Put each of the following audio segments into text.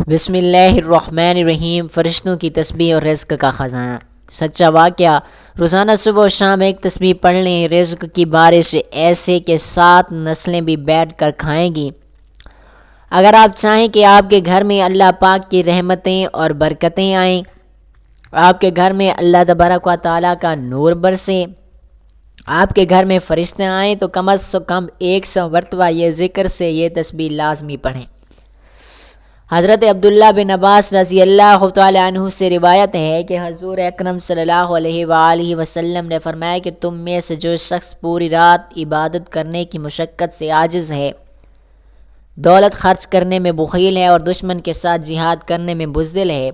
بسم اللہ الرحمن الرحیم۔ فرشتوں کی تسبیح اور رزق کا خزانہ۔ سچا واقعہ، روزانہ صبح و شام ایک تسبیح پڑھ لیں، رزق کی بارش ایسے کہ 7 نسلیں بھی بیٹھ کر کھائیں گی۔ اگر آپ چاہیں کہ آپ کے گھر میں اللہ پاک کی رحمتیں اور برکتیں آئیں، آپ کے گھر میں اللہ تبارک و تعالیٰ کا نور برسے، آپ کے گھر میں فرشتے آئیں، تو کم از کم 100 مرتبہ یہ ذکر سے یہ تسبیح لازمی پڑھیں۔ حضرت عبداللہ بن عباس رضی اللہ تعالی عنہ سے روایت ہے کہ حضور اکرم صلی اللہ علیہ وآلہ وسلم نے فرمایا کہ تم میں سے جو شخص پوری رات عبادت کرنے کی مشقت سے عاجز ہے، دولت خرچ کرنے میں بخیل ہے اور دشمن کے ساتھ جہاد کرنے میں بزدل ہے،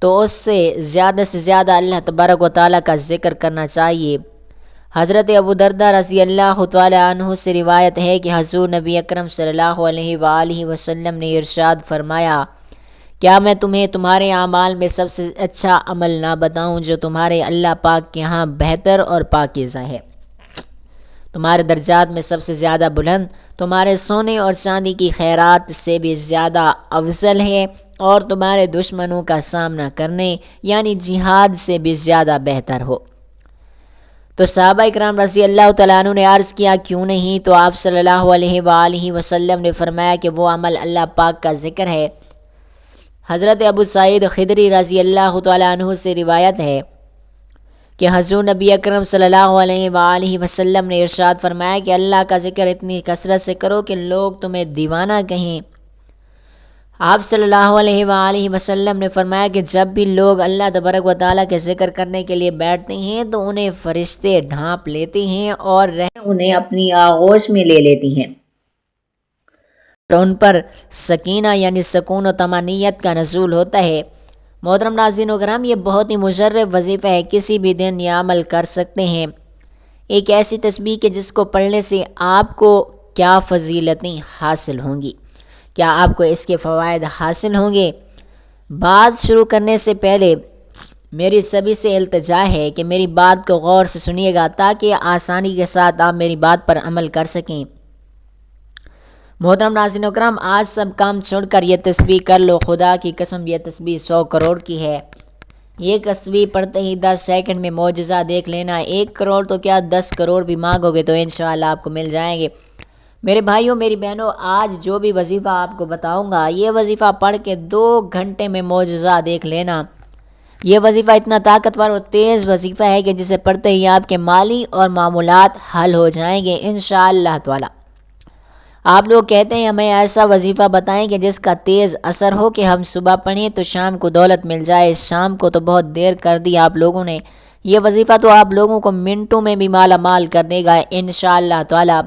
تو اس سے زیادہ اللہ تبارک و تعالیٰ کا ذکر کرنا چاہیے۔ حضرت ابو دردہ رضی اللہ تعالی عنہ سے روایت ہے کہ حضور نبی اکرم صلی اللہ علیہ وآلہ وسلم نے ارشاد فرمایا، کیا میں تمہیں تمہارے اعمال میں سب سے اچھا عمل نہ بتاؤں جو تمہارے اللہ پاک کے ہاں بہتر اور پاکیزہ ہے، تمہارے درجات میں سب سے زیادہ بلند، تمہارے سونے اور چاندی کی خیرات سے بھی زیادہ افضل ہے، اور تمہارے دشمنوں کا سامنا کرنے یعنی جہاد سے بھی زیادہ بہتر ہو۔ تو صحابہ اکرام رضی اللہ تعالیٰ عنہ نے عرض کیا کیوں نہیں؟ تو آپ صلی اللہ علیہ وآلہ وسلم نے فرمایا کہ وہ عمل اللہ پاک کا ذکر ہے۔ حضرت ابو سعید خدری رضی اللہ تعالیٰ عنہ سے روایت ہے کہ حضور نبی اکرم صلی اللہ علیہ وآلہ وسلم نے ارشاد فرمایا کہ اللہ کا ذکر اتنی کثرت سے کرو کہ لوگ تمہیں دیوانہ کہیں۔ آپ صلی اللہ علیہ وآلہ وسلم نے فرمایا کہ جب بھی لوگ اللہ تبارک و تعالیٰ کے ذکر کرنے کے لیے بیٹھتے ہیں تو انہیں فرشتے ڈھانپ لیتے ہیں اور انہیں اپنی آغوش میں لے لیتی ہیں، اور ان پر سکینہ یعنی سکون و طمانینت کا نزول ہوتا ہے۔ محترم ناظرین و کرام، یہ بہت ہی مجرب وظیفہ ہے، کسی بھی دن یہ عمل کر سکتے ہیں۔ ایک ایسی تسبیح کہ جس کو پڑھنے سے آپ کو کیا فضیلتیں حاصل ہوں گی، کیا آپ کو اس کے فوائد حاصل ہوں گے؟ بات شروع کرنے سے پہلے میری سبھی سے التجا ہے کہ میری بات کو غور سے سنیے گا تاکہ آسانی کے ساتھ آپ میری بات پر عمل کر سکیں۔ محترم ناظرین و کرام، آج سب کام چھوڑ کر یہ تسبیح کر لو، خدا کی قسم یہ تسبیح 100 کروڑ کی ہے۔ یہ تسبیح پڑھتے ہی 10 سیکنڈ میں معجزہ دیکھ لینا، 1 کروڑ تو کیا 10 کروڑ بھی مانگو گے تو انشاءاللہ آپ کو مل جائیں گے۔ میرے بھائیوں میری بہنوں، آج جو بھی وظیفہ آپ کو بتاؤں گا، یہ وظیفہ پڑھ کے 2 گھنٹے میں معجزہ دیکھ لینا۔ یہ وظیفہ اتنا طاقتور اور تیز وظیفہ ہے کہ جسے پڑھتے ہی آپ کے مالی اور معاملات حل ہو جائیں گے انشاءاللہ تعالی۔ آپ لوگ کہتے ہیں ہمیں ایسا وظیفہ بتائیں کہ جس کا تیز اثر ہو کہ ہم صبح پڑھیں تو شام کو دولت مل جائے۔ شام کو تو بہت دیر کر دی آپ لوگوں نے، یہ وظیفہ تو آپ لوگوں کو منٹوں میں بھی مالا مال کر دے گا انشاءاللہ تعالی۔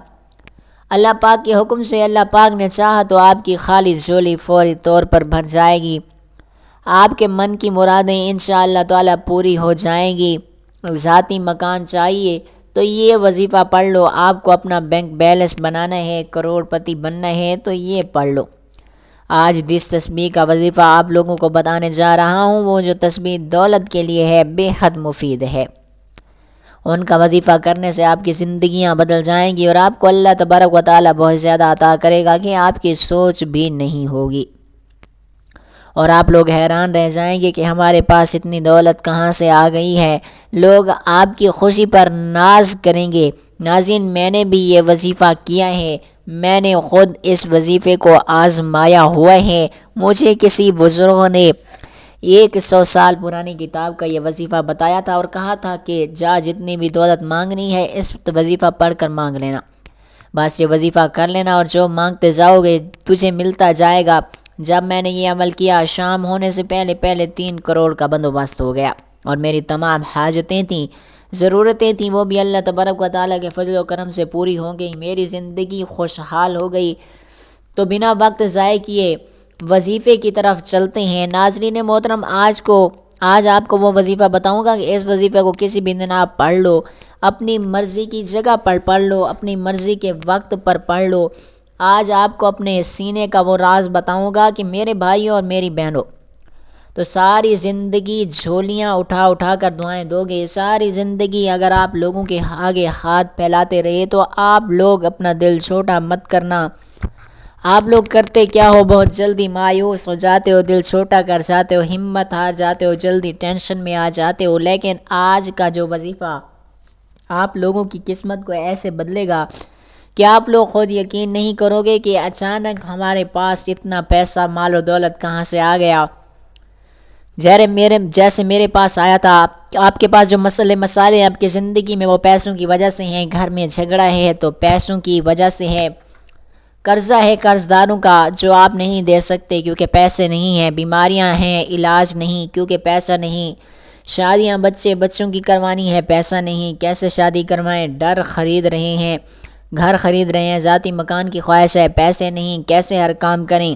اللہ پاک کے حکم سے اللہ پاک نے چاہا تو آپ کی خالی جھولی فوری طور پر بھر جائے گی، آپ کے من کی مرادیں انشاءاللہ تعالی پوری ہو جائیں گی۔ ذاتی مکان چاہیے تو یہ وظیفہ پڑھ لو، آپ کو اپنا بینک بیلنس بنانا ہے، کروڑ پتی بننا ہے تو یہ پڑھ لو۔ آج جس تسبیح کا وظیفہ آپ لوگوں کو بتانے جا رہا ہوں، وہ جو تسبیح دولت کے لیے ہے، بے حد مفید ہے۔ ان کا وظیفہ کرنے سے آپ کی زندگیاں بدل جائیں گی اور آپ کو اللہ تبارک و تعالیٰ بہت زیادہ عطا کرے گا کہ آپ کی سوچ بھی نہیں ہوگی، اور آپ لوگ حیران رہ جائیں گے کہ ہمارے پاس اتنی دولت کہاں سے آ گئی ہے۔ لوگ آپ کی خوشی پر ناز کریں گے۔ ناظرین، میں نے بھی یہ وظیفہ کیا ہے، میں نے خود اس وظیفے کو آزمایا ہوا ہے۔ مجھے کسی بزرگوں نے 100 سال پرانی کتاب کا یہ وظیفہ بتایا تھا اور کہا تھا کہ جا جتنی بھی دولت مانگنی ہے اس وظیفہ پڑھ کر مانگ لینا، بس یہ وظیفہ کر لینا اور جو مانگتے جاؤ گے تجھے ملتا جائے گا۔ جب میں نے یہ عمل کیا، شام ہونے سے پہلے 3 کروڑ کا بندوبست ہو گیا، اور میری تمام حاجتیں تھیں، ضرورتیں تھیں، وہ بھی اللہ تبارک و تعالیٰ کے فضل و کرم سے پوری ہو گئی، میری زندگی خوشحال ہو گئی۔ تو بنا وقت ضائع کیے وظیفے کی طرف چلتے ہیں۔ ناظرین محترم، آج آپ کو وہ وظیفہ بتاؤں گا کہ اس وظیفے کو کسی بھی دن آپ پڑھ لو، اپنی مرضی کی جگہ پر پڑھ لو، اپنی مرضی کے وقت پر پڑھ لو۔ آج آپ کو اپنے سینے کا وہ راز بتاؤں گا کہ میرے بھائیوں اور میری بہنوں، تو ساری زندگی جھولیاں اٹھا کر دعائیں دو گے، ساری زندگی اگر آپ لوگوں کے آگے ہاتھ پھیلاتے رہے تو آپ لوگ اپنا دل چھوٹا مت کرنا، آپ لوگ کرتے کیا ہو؟ بہت جلدی مایوس ہو جاتے ہو، دل چھوٹا کر جاتے ہو، ہمت ہار جاتے ہو، جلدی ٹینشن میں آ جاتے ہو۔ لیکن آج کا جو وظیفہ آپ لوگوں کی قسمت کو ایسے بدلے گا کہ آپ لوگ خود یقین نہیں کرو گے کہ اچانک ہمارے پاس اتنا پیسہ مال و دولت کہاں سے آ گیا۔ جیسے میرے پاس آیا تھا۔ آپ کے پاس جو مسائل آپ کی زندگی میں وہ پیسوں کی وجہ سے ہیں، گھر میں جھگڑا ہے تو پیسوں کی وجہ سے ہے، قرضہ ہے قرض داروں کا جو آپ نہیں دے سکتے کیونکہ پیسے نہیں ہیں، بیماریاں ہیں علاج نہیں کیونکہ پیسہ نہیں، شادیاں بچوں کی کروانی ہے، پیسہ نہیں، کیسے شادی کروائیں، ڈر خرید رہے ہیں، گھر خرید رہے ہیں، ذاتی مکان کی خواہش ہے، پیسے نہیں، کیسے ہر کام کریں۔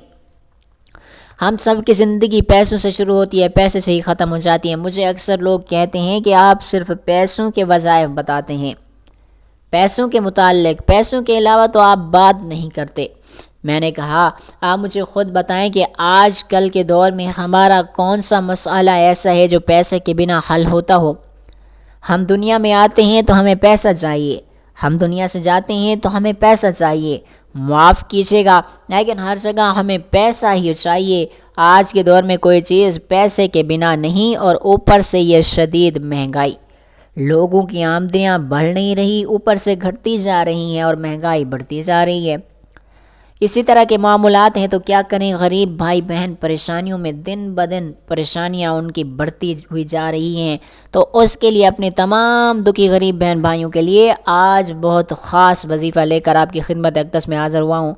ہم سب کی زندگی پیسوں سے شروع ہوتی ہے، پیسے سے ہی ختم ہو جاتی ہے۔ مجھے اکثر لوگ کہتے ہیں کہ آپ صرف پیسوں کے وظائف بتاتے ہیں، پیسوں کے متعلق، پیسوں کے علاوہ تو آپ بات نہیں کرتے۔ میں نے کہا آپ مجھے خود بتائیں کہ آج کل کے دور میں ہمارا کون سا مسئلہ ایسا ہے جو پیسے کے بنا حل ہوتا ہو؟ ہم دنیا میں آتے ہیں تو ہمیں پیسہ چاہیے، ہم دنیا سے جاتے ہیں تو ہمیں پیسہ چاہیے، معاف کیجیے گا لیکن ہر جگہ ہمیں پیسہ ہی چاہیے۔ آج کے دور میں کوئی چیز پیسے کے بنا نہیں، اور اوپر سے یہ شدید مہنگائی، لوگوں کی آمدنیاں بڑھ نہیں رہی، اوپر سے گھٹتی جا رہی ہیں اور مہنگائی بڑھتی جا رہی ہے۔ اسی طرح کے معاملات ہیں تو کیا کریں؟ غریب بھائی بہن پریشانیوں میں دن بدن پریشانیاں ان کی بڑھتی ہوئی جا رہی ہیں، تو اس کے لیے اپنے تمام دکھی غریب بہن بھائیوں کے لیے آج بہت خاص وظیفہ لے کر آپ کی خدمت اقدس میں حاضر ہوا ہوں۔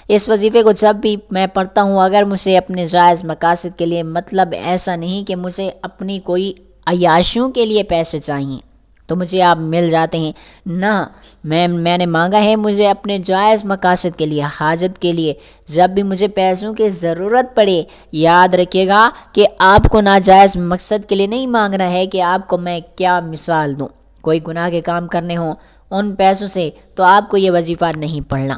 اس وظیفے کو جب بھی میں پڑھتا ہوں، اگر مجھے اپنے جائز مقاصد کے لیے، مطلب ایسا نہیں کہ مجھے اپنی کوئی عیاشیوں کے لیے پیسے چاہیے تو مجھے آپ مل جاتے ہیں، نہ، میں نے مانگا ہے مجھے اپنے جائز مقاصد کے لیے، حاجت کے لیے۔ جب بھی مجھے پیسوں کی ضرورت پڑے، یاد رکھیے گا کہ آپ کو ناجائز مقصد کے لیے نہیں مانگنا ہے کہ آپ کو میں کیا مثال دوں، کوئی گناہ کے کام کرنے ہوں ان پیسوں سے تو آپ کو یہ وظیفہ نہیں پڑھنا۔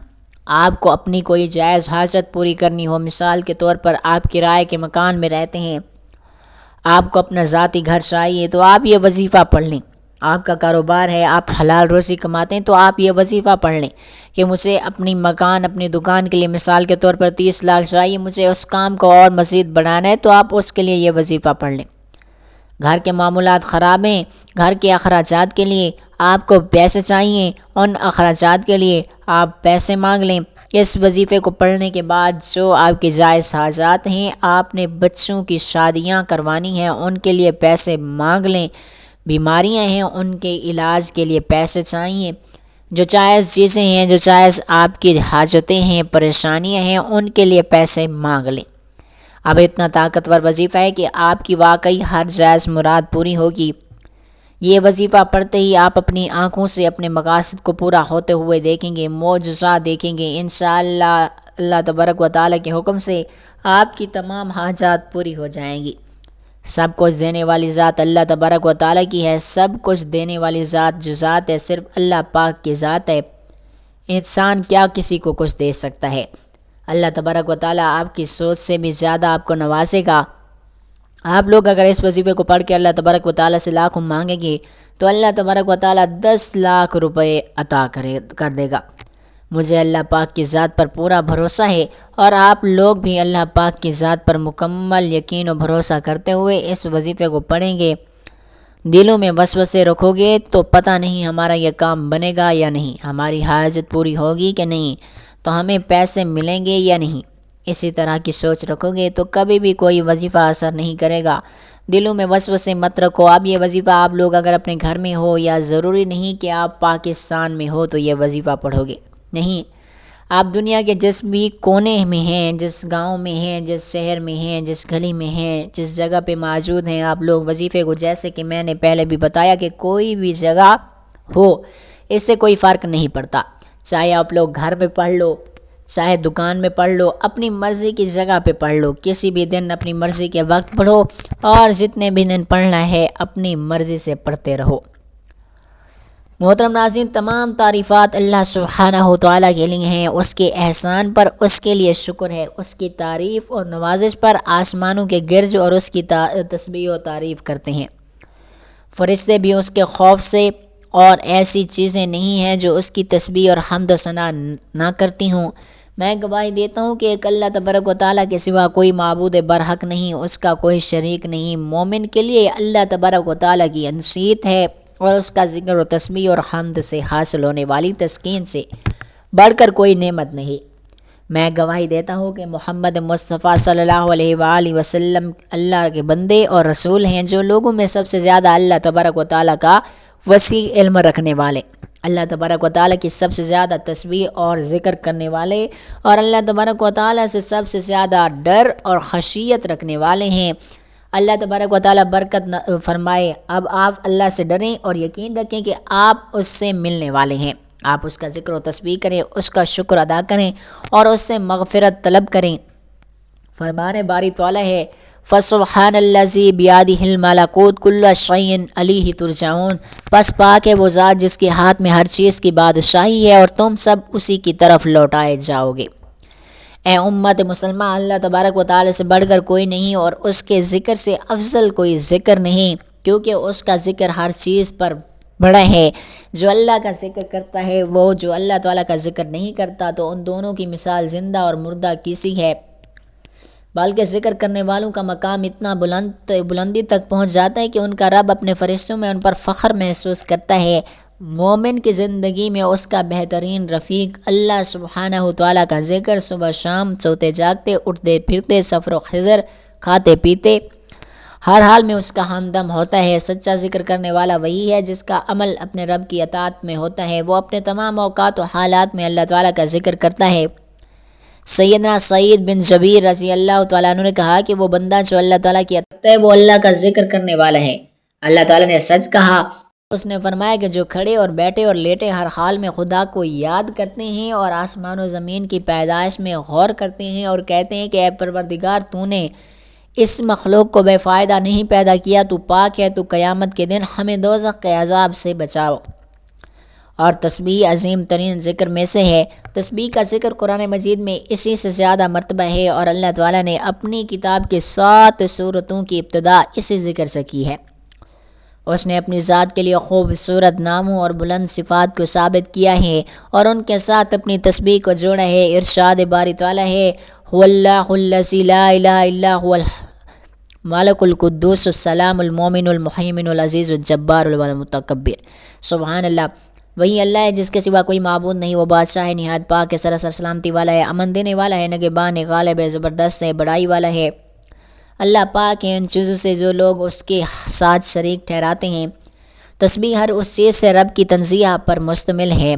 آپ کو اپنی کوئی جائز حاجت پوری کرنی ہو، مثال کے طور پر آپ کرائے کے مکان میں رہتے ہیں، آپ کو اپنا ذاتی گھر چاہیے تو آپ یہ وظیفہ پڑھ لیں۔ آپ کا کاروبار ہے، آپ حلال روزی کماتے ہیں تو آپ یہ وظیفہ پڑھ لیں کہ مجھے اپنی مکان، اپنی دکان کے لیے مثال کے طور پر 30 لاکھ چاہیے، مجھے اس کام کو اور مزید بڑھانا ہے تو آپ اس کے لیے یہ وظیفہ پڑھ لیں۔ گھر کے معاملات خراب ہیں، گھر کے اخراجات کے لیے آپ کو پیسے چاہیے، ان اخراجات کے لیے آپ پیسے مانگ لیں۔ اس وظیفے کو پڑھنے کے بعد جو آپ کے جائز حاجات ہیں، آپ نے بچوں کی شادیاں کروانی ہیں ان کے لیے پیسے مانگ لیں، بیماریاں ہیں ان کے علاج کے لیے پیسے چاہیے، جو جائز چیزیں ہیں، جو جائز آپ کی حاجتیں ہیں، پریشانیاں ہیں، ان کے لیے پیسے مانگ لیں۔ اب اتنا طاقتور وظیفہ ہے کہ آپ کی واقعی ہر جائز مراد پوری ہوگی۔ یہ وظیفہ پڑھتے ہی آپ اپنی آنکھوں سے اپنے مقاصد کو پورا ہوتے ہوئے دیکھیں گے، معجزہ دیکھیں گے انشاءاللہ۔ اللہ تبارک و تعالیٰ کے حکم سے آپ کی تمام حاجات پوری ہو جائیں گی۔ سب کچھ دینے والی ذات اللہ تبارک و تعالیٰ کی ہے، سب کچھ دینے والی ذات جو ذات ہے صرف اللہ پاک کی ذات ہے۔ انسان کیا کسی کو کچھ دے سکتا ہے؟ اللہ تبارک و تعالیٰ آپ کی سوچ سے بھی زیادہ آپ کو نوازے گا۔ آپ لوگ اگر اس وظیفے کو پڑھ کے اللہ تبارک و تعالیٰ سے لاکھوں مانگیں گے تو اللہ تبارک و تعالیٰ 10 لاکھ روپے عطا کر دے گا۔ مجھے اللہ پاک کی ذات پر پورا بھروسہ ہے، اور آپ لوگ بھی اللہ پاک کی ذات پر مکمل یقین و بھروسہ کرتے ہوئے اس وظیفے کو پڑھیں گے۔ دلوں میں وسوسے رکھو گے تو پتہ نہیں ہمارا یہ کام بنے گا یا نہیں، ہماری حاجت پوری ہوگی کہ نہیں، تو ہمیں پیسے ملیں گے یا نہیں۔ اسی طرح کی سوچ رکھو گے تو کبھی بھی کوئی وظیفہ اثر نہیں کرے گا۔ دلوں میں وسوسے مت رکھو۔ اب یہ وظیفہ آپ لوگ اگر اپنے گھر میں ہو، یا ضروری نہیں کہ آپ پاکستان میں ہو تو یہ وظیفہ پڑھو گے، نہیں، آپ دنیا کے جس بھی کونے میں ہیں، جس گاؤں میں ہیں، جس شہر میں ہیں، جس گلی میں ہیں، جس جگہ پہ موجود ہیں، آپ لوگ وظیفے کو، جیسے کہ میں نے پہلے بھی بتایا کہ کوئی بھی جگہ ہو، اس سے کوئی فرق نہیں پڑتا، چاہے آپ لوگ گھر میں پڑھ لو، چاہے دکان میں پڑھ لو، اپنی مرضی کی جگہ پہ پڑھ لو، کسی بھی دن اپنی مرضی کے وقت پڑھو، اور جتنے بھی دن پڑھنا ہے اپنی مرضی سے پڑھتے رہو۔ محترم ناظرین، تمام تعریفات اللہ سبحانہ و تعالیٰ کے لیے ہیں، اس کے احسان پر اس کے لیے شکر ہے، اس کی تعریف اور نوازش پر آسمانوں کے گرج اور اس کی تسبیح و تعریف کرتے ہیں، فرشتے بھی اس کے خوف سے، اور ایسی چیزیں نہیں ہیں جو اس کی تسبیح اور حمد و ثنا نہ کرتی ہوں۔ میں گواہی دیتا ہوں کہ ایک اللہ تبارک و تعالیٰ کے سوا کوئی معبود برحق نہیں، اس کا کوئی شریک نہیں۔ مومن کے لیے اللہ تبارک و تعالیٰ کی نصیحت ہے اور اس کا ذکر و تسبیح اور حمد سے حاصل ہونے والی تسکین سے بڑھ کر کوئی نعمت نہیں۔ میں گواہی دیتا ہوں کہ محمد مصطفیٰ صلی اللہ علیہ وآلہ وسلم اللہ کے بندے اور رسول ہیں، جو لوگوں میں سب سے زیادہ اللہ تبارک و تعالیٰ کا وسیع علم رکھنے والے، اللہ تبارک و تعالیٰ کی سب سے زیادہ تسبیح اور ذکر کرنے والے، اور اللہ تبارک و تعالیٰ سے سب سے زیادہ ڈر اور خشیت رکھنے والے ہیں۔ اللہ تبارک و تعالیٰ برکت فرمائے۔ اب آپ اللہ سے ڈریں اور یقین رکھیں کہ آپ اس سے ملنے والے ہیں۔ آپ اس کا ذکر و تسبیح کریں، اس کا شکر ادا کریں اور اس سے مغفرت طلب کریں۔ فرمان باری تعالیٰ ہے، فَسُبْحَانَ الَّذِي بِيَدِهِ الْمَلَكُوتُ كُلُّ شَيْءٍ إِلَيْهِ تُرْجَعُونَ، پس پاک ہے وہ ذات جس کے ہاتھ میں ہر چیز کی بادشاہی ہے اور تم سب اسی کی طرف لوٹائے جاؤ گے۔ اے امت مسلمہ، اللہ تبارک و تعالی سے بڑھ کر کوئی نہیں اور اس کے ذکر سے افضل کوئی ذکر نہیں، کیونکہ اس کا ذکر ہر چیز پر بڑا ہے۔ جو اللہ کا ذکر کرتا ہے وہ جو اللہ تعالیٰ کا ذکر نہیں کرتا، تو ان دونوں کی مثال زندہ اور مردہ کسی ہے، بلکہ ذکر کرنے والوں کا مقام اتنا بلندی تک پہنچ جاتا ہے کہ ان کا رب اپنے فرشتوں میں ان پر فخر محسوس کرتا ہے۔ مومن کی زندگی میں اس کا بہترین رفیق اللہ سبحانہ وتعالیٰ کا ذکر، صبح شام، سوتے جاگتے، اٹھتے پھرتے، سفر و خضر، کھاتے پیتے، ہر حال میں اس کا ہمدم ہوتا ہے۔ سچا ذکر کرنے والا وہی ہے جس کا عمل اپنے رب کی اطاعت میں ہوتا ہے، وہ اپنے تمام اوقات و حالات میں اللہ تعالیٰ کا ذکر کرتا ہے۔ سیدنا سعید بن جبیر رضی اللہ تعالیٰ عنہ نے کہا کہ وہ بندہ جو اللہ تعالیٰ کی اطاعت ہے وہ اللہ کا ذکر کرنے والا ہے۔ اللہ تعالیٰ نے سچ کہا۔ اس نے فرمایا کہ جو کھڑے اور بیٹھے اور لیٹے ہر حال میں خدا کو یاد کرتے ہیں اور آسمان و زمین کی پیدائش میں غور کرتے ہیں اور کہتے ہیں کہ اے پروردگار، تو نے اس مخلوق کو بے فائدہ نہیں پیدا کیا، تو پاک ہے، تو قیامت کے دن ہمیں دوزخ کے عذاب سے بچاؤ۔ اور تسبیح عظیم ترین ذکر میں سے ہے۔ تسبیح کا ذکر قرآن مجید میں اسی سے زیادہ مرتبہ ہے اور اللہ تعالیٰ نے اپنی کتاب کے 7 سورتوں کی ابتدا اسی ذکر سے کی ہے۔ اس نے اپنی ذات کے لیے خوبصورت ناموں اور بلند صفات کو ثابت کیا ہے اور ان کے ساتھ اپنی تسبیح کو جوڑا ہے۔ ارشاد باری تعالیٰ ہے، هو اللہ الذی لا الہ الا هو الملک القدوس السلام المؤمن المہیمن العزیز الجبار المتکبر۔ سبحان اللہ، وہی اللہ ہے جس کے سوا کوئی معبود نہیں، وہ بادشاہ ہے، نہایت پاک ہے، سراسر سلامتی والا ہے، امن دینے والا ہے، نگہبان ہے، غالب ہے، زبردست ہے، بڑائی والا ہے۔ اللہ پاک ہے ان چیزوں سے جو لوگ اس کے ساتھ شریک ٹھہراتے ہیں۔ تسبیح ہر اس چیز سے رب کی تنزیہ پر مشتمل ہے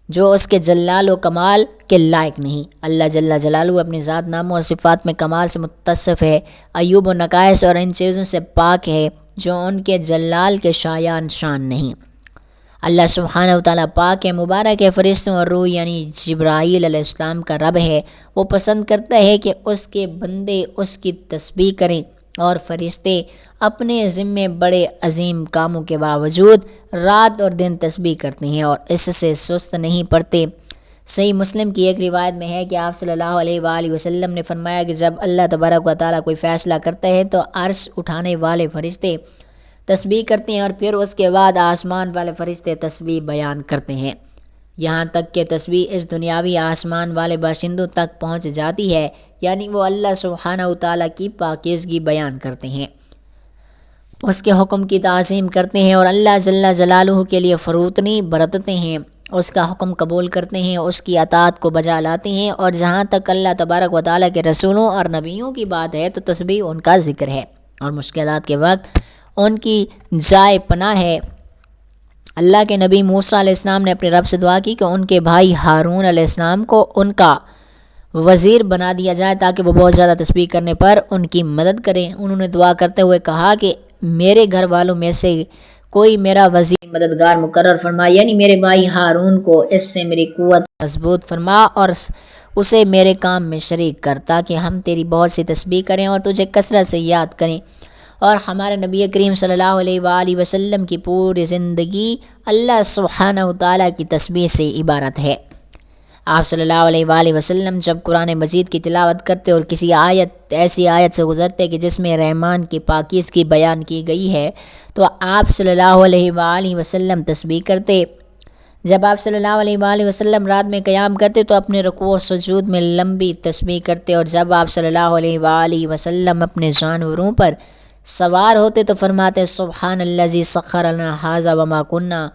جو اس کے جلال و کمال کے لائق نہیں۔ اللہ جل جلالہ اپنی ذات، ناموں اور صفات میں کمال سے متصف ہے، عیوب و نقائص اور ان چیزوں سے پاک ہے جو ان کے جلال کے شایان شان نہیں۔ اللہ سبحانہ وتعالیٰ پاک ہے، مبارک ہے، فرشتوں اور روح یعنی جبرائیل علیہ السلام کا رب ہے۔ وہ پسند کرتا ہے کہ اس کے بندے اس کی تسبیح کریں اور فرشتے اپنے ذمے بڑے عظیم کاموں کے باوجود رات اور دن تسبیح کرتے ہیں اور اس سے سست نہیں پڑتے۔ صحیح مسلم کی ایک روایت میں ہے کہ آپ صلی اللہ علیہ وآلہ وسلم نے فرمایا کہ جب اللہ تبارک و تعالیٰ کوئی فیصلہ کرتا ہے تو عرش اٹھانے والے فرشتے تسبیح کرتے ہیں اور پھر اس کے بعد آسمان والے فرشتے تسبیح بیان کرتے ہیں، یہاں تک کہ تسبیح اس دنیاوی آسمان والے باشندوں تک پہنچ جاتی ہے، یعنی وہ اللہ سبحانہ وتعالیٰ کی پاکیزگی بیان کرتے ہیں، اس کے حکم کی تعظیم کرتے ہیں اور اللہ جل جلالہ کے لیے فروتنی برتتے ہیں، اس کا حکم قبول کرتے ہیں، اس کی اطاعت کو بجا لاتے ہیں، اور جہاں تک اللہ تبارک و تعالیٰ کے رسولوں اور نبیوں کی بات ہے تو تسبیح ان کا ذکر ہے اور مشکلات کے وقت ان کی جائے پناہ ہے۔ اللہ کے نبی موسیٰ علیہ السلام نے اپنے رب سے دعا کی کہ ان کے بھائی ہارون علیہ السلام کو ان کا وزیر بنا دیا جائے تاکہ وہ بہت زیادہ تسبیح کرنے پر ان کی مدد کریں۔ انہوں نے دعا کرتے ہوئے کہا کہ میرے گھر والوں میں سے کوئی میرا وزیر مددگار مقرر فرما، یعنی میرے بھائی ہارون کو اس سے میری قوت مضبوط فرما اور اسے میرے کام میں شریک کر تاکہ ہم تیری بہت سی تسبیح کریں اور تجھے کثرت سے یاد کریں۔ اور ہمارے نبی کریم صلی اللہ علیہ وآلہ وسلم کی پوری زندگی اللہ سبحانہ وتعالیٰ کی تسبیح سے عبارت ہے۔ آپ صلی اللہ علیہ وآلہ وسلم جب قرآن مجید کی تلاوت کرتے اور کسی ایسی آیت سے گزرتے کہ جس میں رحمان کی پاکیزگی بیان کی گئی ہے تو آپ صلی اللہ علیہ وآلہ وسلم تسبیح کرتے، جب آپ صلی اللہ علیہ وآلہ وسلم رات میں قیام کرتے تو اپنے رکوع و سجود میں لمبی تسبیح کرتے، اور جب آپ صلی اللہ علیہ وآلہ وسلم اپنے جانوروں پر سوار ہوتے تو فرماتے سبحان الذی سخر لنا ھذا وما کنا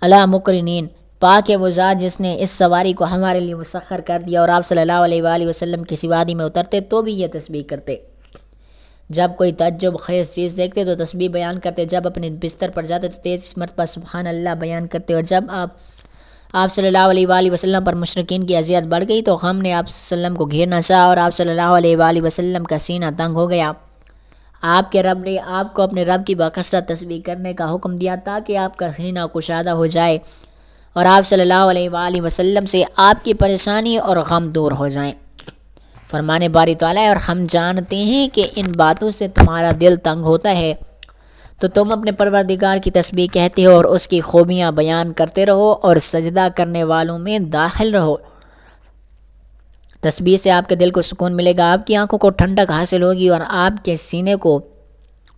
لا مقرنین، پاک ہے وہ ذات جس نے اس سواری کو ہمارے لیے مسخر کر دیا۔ اور آپ صلی اللہ علیہ وآلہ وسلم کسی وادی میں اترتے تو بھی یہ تسبیح کرتے، جب کوئی تعجب خیز چیز دیکھتے تو تسبیح بیان کرتے، جب اپنے بستر پر جاتے تو 33 مرتبہ سبحان اللہ بیان کرتے، اور جب آپ صلی اللہ علیہ وآلہ وسلم پر مشرکین کی اذیت بڑھ گئی تو غم نے آپ صلی اللہ علیہ وسلم کو گھیرنا چاہا، اور آپ صلی اللہ علیہ وآلہ وسلم کا سینہ تنگ ہو گیا۔ آپ کے رب نے آپ کو اپنے رب کی بکثرت تسبیح کرنے کا حکم دیا تاکہ آپ کا سینہ کشادہ ہو جائے اور آپ صلی اللہ علیہ وآلہ وسلم سے آپ کی پریشانی اور غم دور ہو جائیں۔ فرمانے باری تعالیٰ اور ہم جانتے ہیں کہ ان باتوں سے تمہارا دل تنگ ہوتا ہے، تو تم اپنے پروردگار کی تسبیح کہتے ہو اور اس کی خوبیاں بیان کرتے رہو اور سجدہ کرنے والوں میں داخل رہو۔ تسبیح سے آپ کے دل کو سکون ملے گا، آپ کی آنکھوں کو ٹھنڈک حاصل ہوگی اور آپ کے سینے کو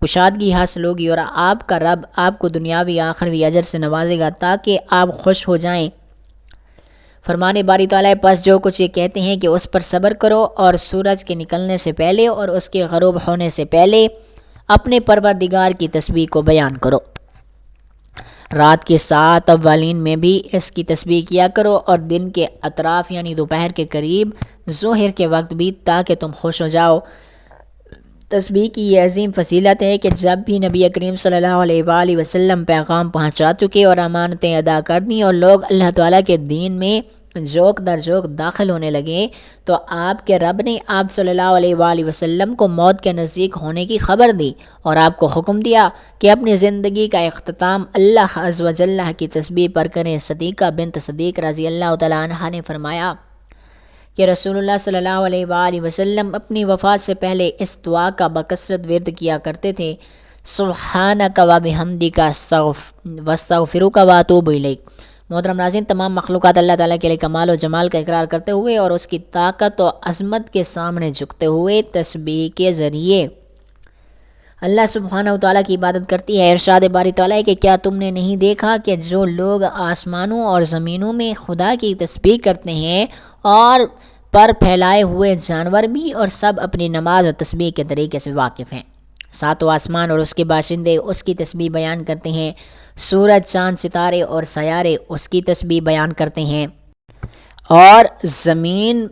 کشادگی حاصل ہوگی، اور آپ کا رب آپ کو دنیاوی آخروی اجر سے نوازے گا تاکہ آپ خوش ہو جائیں۔ فرمانے باری تعالیٰ پس جو کچھ یہ کہتے ہیں کہ اس پر صبر کرو، اور سورج کے نکلنے سے پہلے اور اس کے غروب ہونے سے پہلے اپنے پروردگار کی تسبیح کو بیان کرو۔ رات کے 7 اولین میں بھی اس کی تسبیح کیا کرو، اور دن کے اطراف یعنی دوپہر کے قریب ظہر کے وقت بھی، تاکہ تم خوش ہو جاؤ۔ تسبیح کی یہ عظیم فضیلت ہے کہ جب بھی نبی کریم صلی اللہ علیہ وآلہ وسلم پیغام پہنچا چکے اور امانتیں ادا کر دیں اور لوگ اللہ تعالیٰ کے دین میں جوک در جوک داخل ہونے لگے تو آپ کے رب نے آپ صلی اللہ علیہ وآلہ وسلم کو موت کے نزدیک ہونے کی خبر دی اور آپ کو حکم دیا کہ اپنی زندگی کا اختتام اللہ عز و جل کی تسبیح پر کریں۔ صدیقہ بنت صدیق رضی اللہ تعالیٰ عنہا نے فرمایا کہ رسول اللہ صلی اللہ علیہ وآلہ وسلم اپنی وفات سے پہلے اس دعا کا بکثرت ورد کیا کرتے تھے، سبحانک و بحمدک واستغفرک واتوب الیک۔ محترم ناظرین، تمام مخلوقات اللہ تعالیٰ کے لیے کمال و جمال کا اقرار کرتے ہوئے اور اس کی طاقت و عظمت کے سامنے جھکتے ہوئے تسبیح کے ذریعے اللہ سبحانہ و تعالیٰ کی عبادت کرتی ہے۔ ارشاد باری تعالیٰ ہے کہ کیا تم نے نہیں دیکھا کہ جو لوگ آسمانوں اور زمینوں میں خدا کی تسبیح کرتے ہیں اور پر پھیلائے ہوئے جانور بھی، اور سب اپنی نماز اور تسبیح کے طریقے سے واقف ہیں۔ 7 آسمان اور اس کے باشندے اس کی تسبیح بیان کرتے ہیں، سورج، چاند، ستارے اور سیارے اس کی تسبیح بیان کرتے ہیں، اور زمین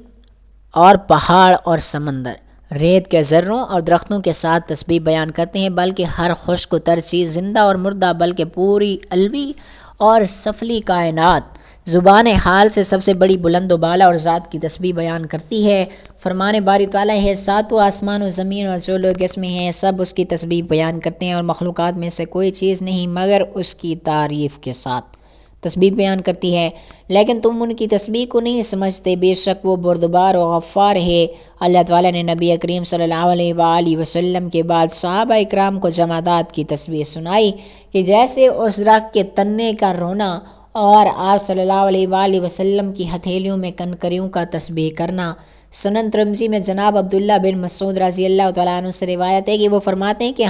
اور پہاڑ اور سمندر ریت کے ذروں اور درختوں کے ساتھ تسبیح بیان کرتے ہیں، بلکہ ہر خشک و تر چیز، زندہ اور مردہ، بلکہ پوری علوی اور سفلی کائنات زبان حال سے سب سے بڑی بلند و بالا اور ذات کی تسبیح بیان کرتی ہے۔ فرمان باری تعالیٰ ہے 7 آسمان و زمین اور جو لوگ اس میں ہیں سب اس کی تسبیح بیان کرتے ہیں، اور مخلوقات میں سے کوئی چیز نہیں مگر اس کی تعریف کے ساتھ تسبیح بیان کرتی ہے، لیکن تم ان کی تسبیح کو نہیں سمجھتے، بے شک وہ بردبار و غفار ہے۔ اللہ تعالیٰ نے نبی کریم صلی اللہ علیہ وآلہ وسلم کے بعد صحابہ اکرام کو جمادات کی تسبیح سنائی کہ جیسے اس درخت کے تنے کا رونا اور آپ صلی اللہ علیہ وآلہ وسلم کی ہتھیلیوں میں کنکریوں کا تسبیح کرنا۔ سنن ترمذی میں جناب عبداللہ بن مسعود رضی اللہ تعالیٰ عنہ سے روایت ہے کہ وہ فرماتے ہیں کہ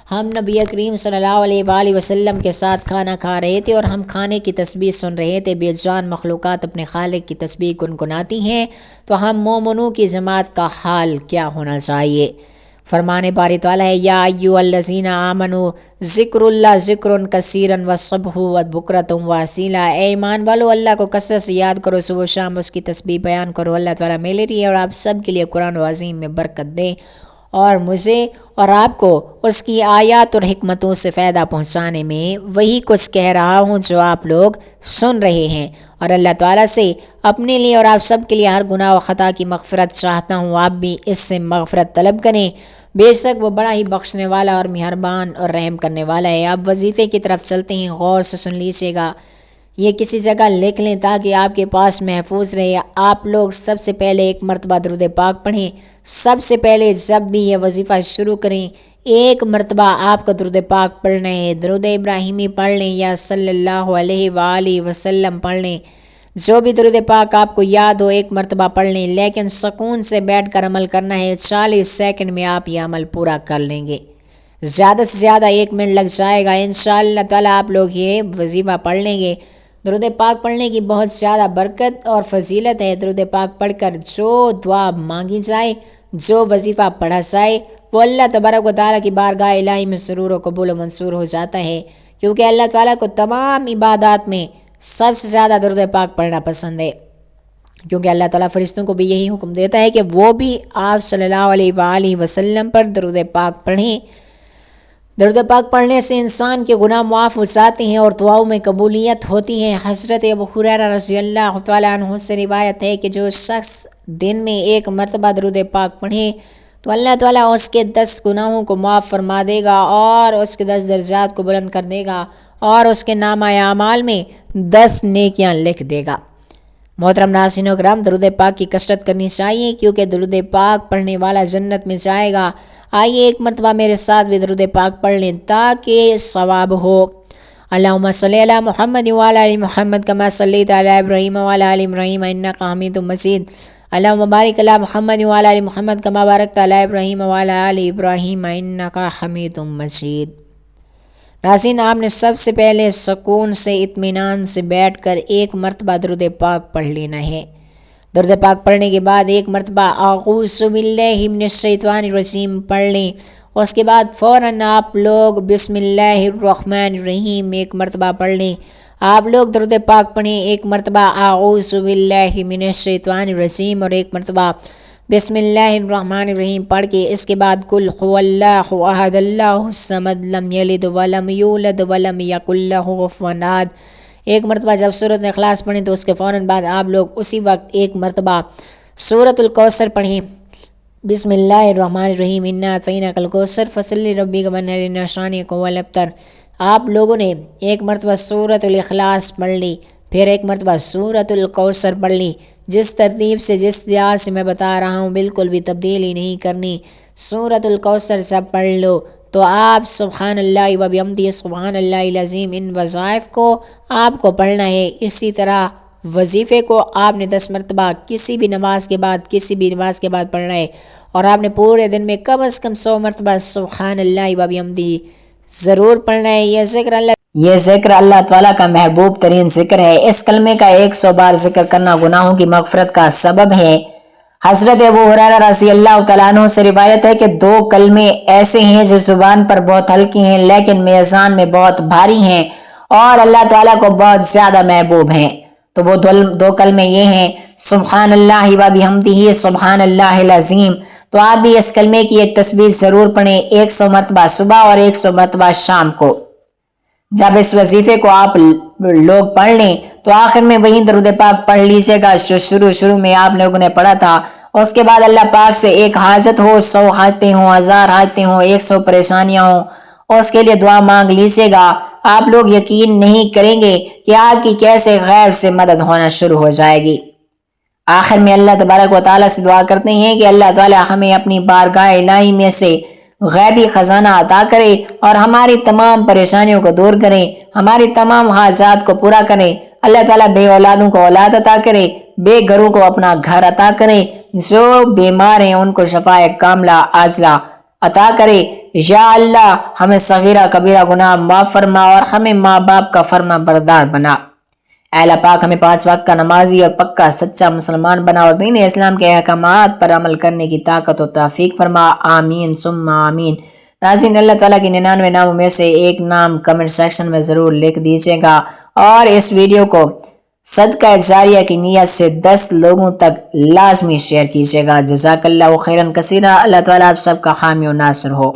ہم نبی کریم صلی اللہ علیہ وآلہ وسلم کے ساتھ کھانا کھا رہے تھے اور ہم کھانے کی تسبیح سن رہے تھے۔ بے جان مخلوقات اپنے خالق کی تسبیح گنگناتی ہیں تو ہم مومنوں کی جماعت کا حال کیا ہونا چاہیے۔ فرمانے باری تعالیٰ ہے یا ایھا الذین آمنوا ذکر اللہ ذکر کثیرا وسبح بکرۃ واصیلا، اے ایمان والو اللہ کو کثرت سے یاد کرو، صبح و شام اس کی تسبیح بیان کرو۔ اللہ تعالیٰ میرے لیے اور آپ سب کے لیے قرآن عظیم میں برکت دے اور مجھے اور آپ کو اس کی آیات اور حکمتوں سے فائدہ پہنچانے میں وہی کچھ کہہ رہا ہوں جو آپ لوگ سن رہے ہیں، اور اللہ تعالیٰ سے اپنے لیے اور آپ سب کے لیے ہر گناہ و خطا کی مغفرت چاہتا ہوں، آپ بھی اس سے مغفرت طلب کریں، بے شک وہ بڑا ہی بخشنے والا اور مہربان اور رحم کرنے والا ہے۔ آپ وظیفے کی طرف چلتے ہیں، غور سے سن لیجیے گا، یہ کسی جگہ لکھ لیں تاکہ آپ کے پاس محفوظ رہے۔ آپ لوگ سب سے پہلے ایک مرتبہ درود پاک پڑھیں، سب سے پہلے جب بھی یہ وظیفہ شروع کریں ایک مرتبہ آپ کو درود پاک پڑھنا ہے، درود ابراہیمی پڑھ لیں یا صلی اللہ علیہ وآلہ وسلم پڑھ لیں، جو بھی درود پاک آپ کو یاد ہو ایک مرتبہ پڑھ لیں، لیکن سکون سے بیٹھ کر عمل کرنا ہے۔ 40 سیکنڈ میں آپ یہ عمل پورا کر لیں گے، زیادہ سے زیادہ 1 منٹ لگ جائے گا، انشاءاللہ تعالیٰ آپ لوگ یہ وظیفہ پڑھ لیں گے درود پاک پڑھنے کی بہت زیادہ برکت اور فضیلت ہے۔ درود پاک پڑھ کر جو دعا مانگی جائے، جو وظیفہ پڑھا جائے، وہ اللہ تبارک و تعالیٰ کی بارگاہ الہی میں سرور و قبول و منصور ہو جاتا ہے، کیونکہ اللہ تعالیٰ کو تمام عبادات میں سب سے زیادہ درود پاک پڑھنا پسند ہے، کیونکہ اللہ تعالیٰ فرشتوں کو بھی یہی حکم دیتا ہے کہ وہ بھی آپ صلی اللہ علیہ وآلہ وسلم پر درود پاک پڑھیں۔ درود پاک پڑھنے سے انسان کے گناہ معاف ہو جاتے ہیں اور دعاؤں میں قبولیت ہوتی ہے۔ حضرت ابو ہریرہ رضی اللہ تعالیٰ عنہ سے روایت ہے کہ جو شخص دن میں 1 مرتبہ درود پاک پڑھے تو اللہ تعالیٰ اس کے 10 گناہوں کو معاف فرما دے گا اور اس کے 10 درجات کو بلند کر دے گا اور اس کے نامہ اعمال میں 10 نیکیاں لکھ دے گا۔ محترم ناظرین و کرام، درود پاک کی کثرت کرنی چاہیے، کیونکہ درود پاک پڑھنے والا جنت میں جائے گا۔ آئیے ایک مرتبہ میرے ساتھ بھی درود پاک پڑھ لیں تاکہ ثواب ہو۔ اللہم صلی علی محمد وعلی آل محمد کما صلیت علی ابراہیم وعلی آل ابراہیم انک حمید مجید۔ اللہم بارک علی محمد وعلی آل محمد کما بارکت علی ابراہیم وعلی آل ابراہیم انک حمید مجید۔ ناظرین، آپ نے سب سے پہلے سکون سے اطمینان سے بیٹھ کر 1 مرتبہ درود پاک پڑھ لینا ہے۔ درود پاک پڑھنے کے بعد 1 مرتبہ اعوذ باللہ من الشیطان الرجیم پڑھ لیں۔ اس کے بعد فوراً آپ لوگ بسم اللہ الرحمن الرحیم 1 مرتبہ پڑھ لیں۔ آپ لوگ درود پاک پڑھیں، 1 مرتبہ اعوذ باللہ من الشیطان الرجیم اور 1 مرتبہ بسم اللہ الرحمن الرحیم پڑھ کے اس کے بعد قل هو اللہ احد اللہ الصمد لم یلد ولم یولد ولم یکن لہ کفوا احد 1 مرتبہ جب سورۃ اخلاص پڑھیں تو اس کے فوراً بعد آپ لوگ اسی وقت 1 مرتبہ سورۃ الکوثر پڑھیں۔ بسم اللہ الرحمن الرحیم انا اعطیناک الکوثر فصلی لربک وانحر ان شانئک هو الابتر۔ آپ لوگوں نے 1 مرتبہ سورۃ الاخلاص پڑھ لی، پھر 1 مرتبہ سورۃ الکوثر پڑھ لی۔ جس ترتیب سے جس دیار سے میں بتا رہا ہوں بالکل بھی تبدیلی نہیں کرنی۔ سورۃ الکوثر جب پڑھ لو تو آپ سبحان اللہ و بحمدہ سبحان اللہ العظیم ان وظائف کو آپ کو پڑھنا ہے۔ اسی طرح وظیفے کو آپ نے 10 مرتبہ کسی بھی نماز کے بعد پڑھنا ہے، اور آپ نے پورے دن میں کم از کم 100 مرتبہ سبحان اللہ و بحمدہ ضرور پڑھنا ہے۔ یہ ذکر اللہ تعالیٰ کا محبوب ترین ذکر ہے۔ اس کلمے کا 100 بار ذکر کرنا گناہوں کی مغفرت کا سبب ہے۔ حضرت ابو ہریرہ رضی اللہ تعالیٰ عنہ سے روایت ہے کہ 2 کلمے ایسے ہیں جو زبان پر بہت ہلکی ہیں لیکن میزان میں بہت بھاری ہیں اور اللہ تعالیٰ کو بہت زیادہ محبوب ہیں۔ تو وہ 2 کلمے یہ ہیں، سبحان اللہ و بحمدہ سبحان اللہ العظیم۔ تو آپ بھی اس کلمے کی ایک تسبیح ضرور پڑھیں، 100 مرتبہ صبح اور 100 مرتبہ شام کو۔ جب اس وظیفے کو آپ لوگ پڑھ لیں تو آخر میں وہی درود پاک پڑھ لیجیے گا جو شروع میں آپ لوگوں نے پڑھا تھا۔ اس کے بعد اللہ پاک سے 1 حاجت ہو، 100 حاجتیں ہوں، 1000 حاجتیں ہوں، 100 پریشانیاں ہوں، اس کے لیے دعا مانگ لیجیے گا۔ آپ لوگ یقین نہیں کریں گے کہ آپ کی کیسے غیب سے مدد ہونا شروع ہو جائے گی۔ آخر میں اللہ تبارک و تعالیٰ سے دعا کرتے ہیں کہ اللہ تعالیٰ ہمیں اپنی بارگاہ الہی میں سے غیبی خزانہ عطا کرے اور ہماری تمام پریشانیوں کو دور کرے، ہماری تمام حاجات کو پورا کرے۔ اللہ تعالیٰ بے اولادوں کو اولاد عطا کرے، بے گھروں کو اپنا گھر عطا کرے، جو بیمار ہیں ان کو شفائے کاملہ عاجلہ عطا کرے۔ یا اللہ ہمیں صغیرہ کبیرہ گناہ معاف فرما اور ہمیں ماں باپ کا فرما بردار بنا۔ اے اللہ پاک ہمیں 5 وقت کا نمازی اور پکا سچا مسلمان بنا اور دین اسلام کے احکامات پر عمل کرنے کی طاقت و توفیق فرما، آمین ثم آمین۔ ناظرین، اللہ تعالیٰ کی 99 ناموں میں سے ایک نام کمنٹ سیکشن میں ضرور لکھ دیجیے گا اور اس ویڈیو کو صدقہ جاریہ کی نیت سے 10 لوگوں تک لازمی شیئر کیجیے گا۔ جزاک اللہ خیرا کثیرا۔ اللہ تعالیٰ آپ سب کا حامی و ناصر ہو۔